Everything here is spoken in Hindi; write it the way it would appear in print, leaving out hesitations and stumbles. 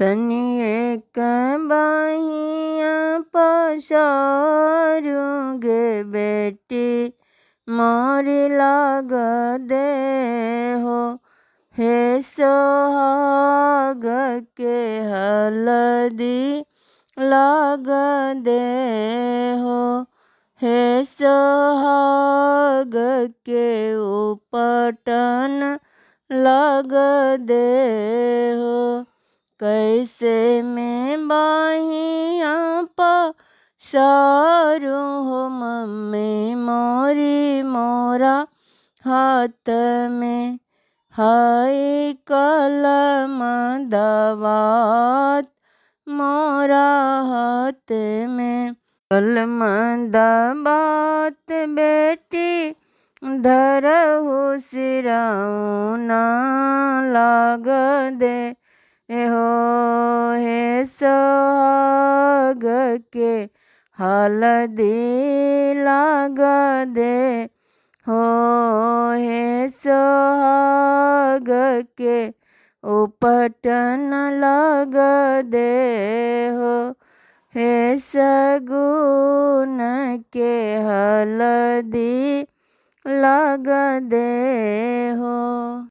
तनिए बाहिया पसारूंगे बेटी मोरी लाग दे हो। हे सोहाग के हल्दी लाग दे हो। हे सोहाग के उपटन लग दे हो। कैसे मैं बाहिया पसारूं हो मम्मी मोरी मोरा हाथ में हाय कलम दवात मोरा हाथ में। कलम दबात बेटी धरहु सिराऊ ना लाग दे हो। हे सोहाग के हल्दी लाग दे हो। हे सोहाग के उपटन लग दे हो। हे सगुन के हल्दी लग दे हो।